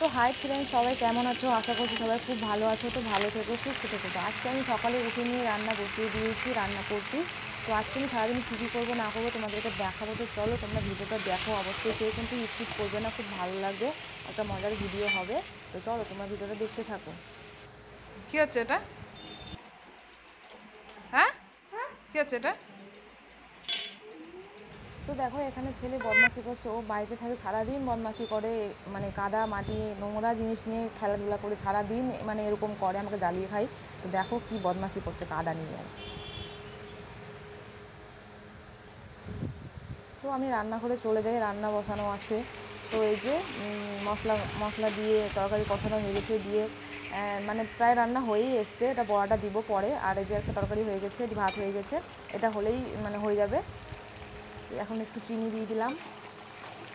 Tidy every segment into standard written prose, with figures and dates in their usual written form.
তো hi friends, সবাই কেমন আছো? আশা করছি সবাই খুব ভালো আছো। তো ভালো থেকো, সুস্থ থেকো। তো আজকে আমি সকালে উঠে নিয়ে রান্না বসিয়ে দিয়েছি, রান্না করছি। তো আজকে আমি সারাদিন কী কী করবো না করবো তোমাদেরকে দেখাবো। তো চলো তোমরা ভিডিওটা দেখো অবশ্যই, কেউ কিন্তু স্কিপ করবে না, খুব ভালো লাগবে, একটা মজার ভিডিও হবে। তো চলো তোমরা ভিডিওটা দেখতে থাকো। কি হচ্ছে এটা? হ্যাঁ, কি হচ্ছে এটা? তো দেখো এখানে ছেলে বদমাশি করছে। ও বাড়িতে থাকে সারাদিন বদমাশি করে, মানে কাদা মাটি নোংরা জিনিস নিয়ে খেলাধুলা করে সারাদিন, মানে এরকম করে, আমাকে জ্বালিয়ে খাই। তো দেখো কি বদমাশি করছে কাদা নিয়ে। তো আমি রান্নাঘরে চলে যাই, রান্না বসানো আছে। তো এই যে মশলা মশলা দিয়ে তরকারি কষানো হয়ে গেছে, দিয়ে মানে প্রায় রান্না হয়েই এসছে। এটা বড়াটা দিব পরে। আর এই যে একটা তরকারি হয়ে গেছে, ভাত হয়ে গেছে, এটা হলেই মানে হয়ে যাবে। এখন একটু চিনি দিয়ে দিলাম,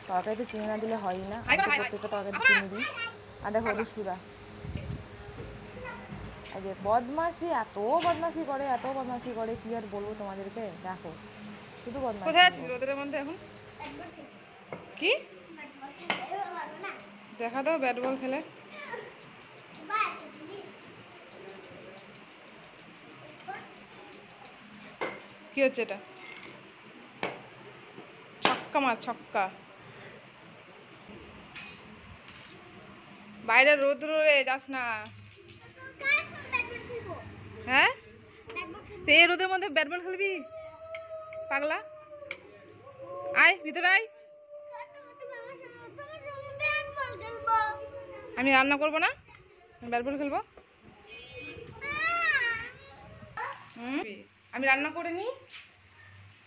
তরকারিতে চিনি না দিলে হয়ই না, আমি তো প্রত্যেকটা তরকারিতে চিনি দিই। আর দেখো দুষ্টুরা, এই যে বদমাশি, এত বদমাশি করে, এত বদমাশি করে, কি আর বলবো তোমাদেরকে। দেখো শুধু বদমাশি। কোথায় আছিস রোদের মধ্যে এখন? কি দেখা দাও, ব্যাট বল খেলে। কি হচ্ছে এটা? ছক্কা মার, ছক্কা। বাইরে রোদ্র রে, যাস না। হ্যাঁ, তো এই রোদের মধ্যে ব্যাট বল খেলবি? পাগলা, আয় ভিতরে আয়। আমি রান্না করবো না, ব্যাট বল খেলবো। আমি রান্না করে নিই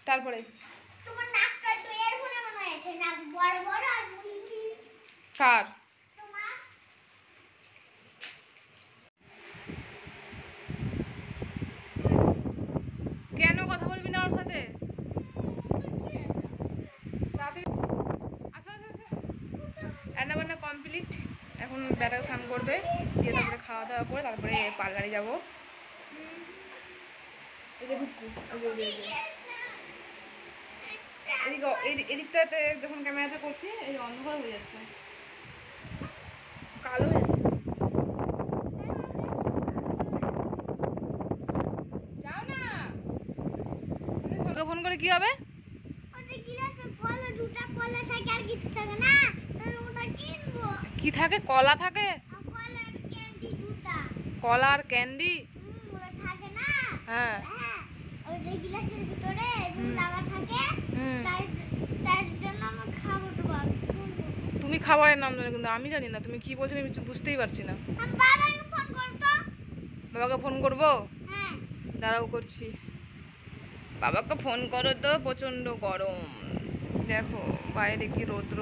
তারপরে। কার? কেন কথা বলবি না ওর সাথে? তাড়াতাড়ি আসো, আসো, আসো। রান্না বান্না কমপ্লিট। এখন ব্যাটা স্নান করবে, দিয়ে তারপরে খাওয়া দাওয়া করে তারপরে পার্লারে যাবো। এই যে ভুট্টু, এদিকটাতে যখন ক্যামেরাটা করছি এই অন্ধকার হয়ে যাচ্ছে, কালো হয়ে যাচ্ছে। যাও না, ফোন করে কি হবে? কি থাকে? কলা থাকে? কলা আর ক্যান্ডি? হ্যাঁ, তুমি খাবারের নাম জানো কিন্তু আমি জানি না তুমি কি বলছো, আমি বুঝতেই পারছি না। বাবাকে ফোন করবো? দাঁড়াও করছি। বাবাকে ফোন করো তো, প্রচন্ড গরম। দেখো বাইরে কি রৌদ্র,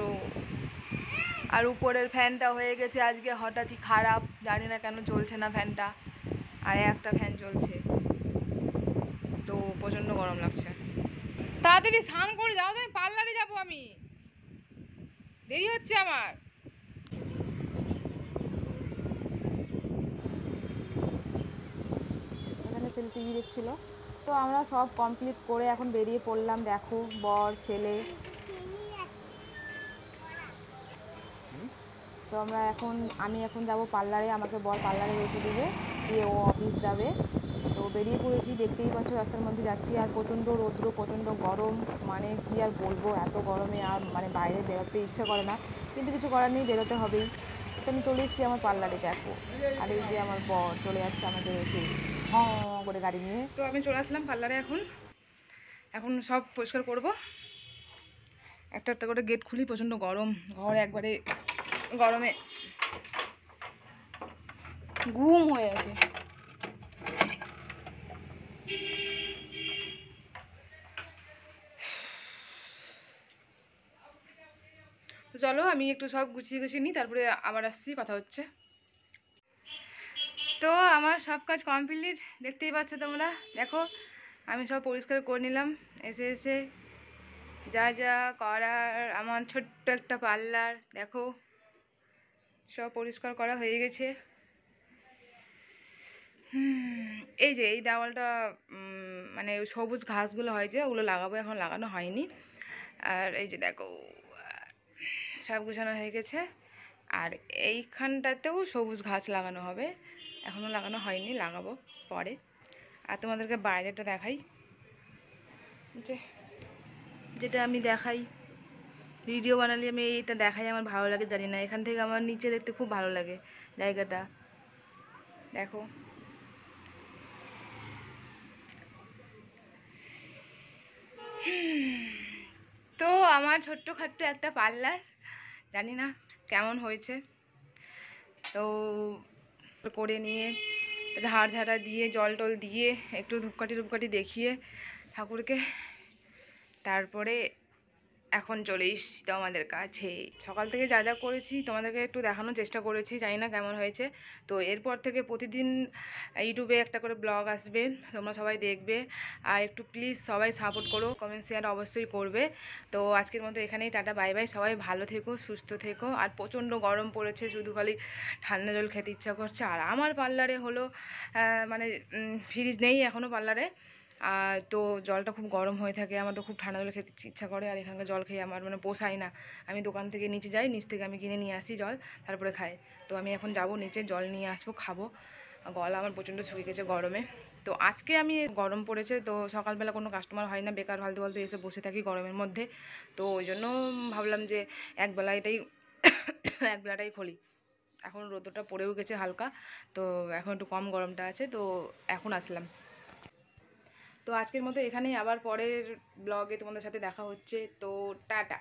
আর উপরের ফ্যানটা হয়ে গেছে আজকে হঠাৎই খারাপ, জানি না কেন চলছে না ফ্যানটা, আর একটা ফ্যান চলছে। তো প্রচন্ড গরম লাগছে। তাড়াতাড়ি স্নান করে যাও, তো পার্লারে যাবো আমি, দেরি হচ্ছে আমার। এখানে ছেলে টিভি দেখছিল। তো আমরা সব কমপ্লিট করে এখন বেরিয়ে পড়লাম। দেখো বর ছেলে। তো আমি এখন যাব পার্লারে, আমাকে বর পার্লারে রেখে দেবে, দিয়ে ও অফিস যাবে। তো বেরিয়ে পড়েছি, দেখতেই পাচ্ছ রাস্তার মধ্যে যাচ্ছি, আর প্রচণ্ড রৌদ্র, প্রচণ্ড গরম, মানে কি আর বলবো, এত গরমে আর মানে বাইরে বেরোতে ইচ্ছে করে না, কিন্তু কিছু করার নেই, বেরোতে হবেই। তো আমি চলে এসেছি আমার পার্লারে, দেখো। আর এই যে আমার বর চলে যাচ্ছে আমাকে রেখে, হঁ করে গাড়ি নিয়ে। তো আমি চলে আসলাম পার্লারে। এখন এখন সব পরিষ্কার করব, একটা একটা করে গেট খুলি, প্রচণ্ড গরম, ঘর একবারে গরমে ঘুম হয়ে আছে। তো চলো আমি একটু সব গুছিয়ে গুছিয়ে নিই, তারপরে আবার আসছি, কথা হচ্ছে। তো আমার সব কাজ কমপ্লিট, দেখতেই পাচ্ছ তোমরা। দেখো আমি সব পরিষ্কার করে নিলাম, এসে এসে যা যা করার। আমার ছোট্ট একটা পার্লার, দেখো সব পরিষ্কার করা হয়ে গেছে। এই যে এই দেওয়ালটা মানে সবুজ ঘাসগুলো হয় যে, ওগুলো লাগাবো, এখন লাগানো হয়নি। আর এই যে দেখো সব গুছানো হয়ে গেছে। আর এইখানটাতেও সবুজ ঘাস লাগানো হবে, এখনও লাগানো হয়নি, লাগাবো পরে। আর তোমাদেরকে বাইরেটা দেখাই, যেটা আমি দেখাই ভিডিও বানালে আমি এইটা দেখাই, আমার ভালো লাগে জানি না, এখান থেকে আমার নিচে দেখতে খুব ভালো লাগে জায়গাটা, দেখো। তো আমার ছোট্টখাট্ট একটা পার্লার, জানি না কেমন হয়েছে, তো করে নিয়ে ঝাড় ঝাড়া দিয়ে জল টল দিয়ে একটু ধূপকাঠি দেখিয়ে ঠাকুরকে, তারপরে এখন চলে এসেছি তোমাদের কাছে। সকাল থেকে যা যা করেছি তোমাদেরকে একটু দেখানোর চেষ্টা করেছি, জানি না কেমন হয়েছে। তো এরপর থেকে প্রতিদিন ইউটিউবে একটা করে ব্লগ আসবে, তোমরা সবাই দেখবে। আর একটু প্লিজ সবাই সাপোর্ট করো, কমেন্ট শেয়ার অবশ্যই করবে। তো আজকের মতো এখানেই টাটা, বাই বাই। সবাই ভালো থেকো, সুস্থ থেকো। আর প্রচণ্ড গরম পড়েছে, শুধু খালি ঠান্ডা জল খেতে ইচ্ছা করছে। আর আমার পার্লারে হলো মানে ফ্রিজ নেই এখনও পার্লারে, আর তো জলটা খুব গরম হয়ে থাকে, আমার তো খুব ঠান্ডা জল খেতে ইচ্ছা করে। আর এখানকার জল খেয়ে আমার মানে পোষায় না, আমি দোকান থেকে নিচে যাই, নিচ থেকে আমি কিনে নিয়ে আসি জল, তারপরে খাই। তো আমি এখন যাব নিচে, জল নিয়ে আসবো, খাবো। গলা আমার প্রচণ্ড শুকিয়ে গেছে গরমে। তো আজকে আমি, গরম পড়েছে তো সকালবেলা কোনো কাস্টমার হয় না, বেকার ফালতু ফালতু এসে বসে থাকি গরমের মধ্যে। তো ওই জন্য ভাবলাম যে একবেলাটাই খুলি। এখন রোদটা পড়েও গেছে হালকা, তো এখন একটু কম গরমটা আছে, তো এখন আসলাম। তো আজকের মতো এখানেই, আবার পরের ব্লগে তোমাদের সাথে দেখা হচ্ছে। তো টাটা।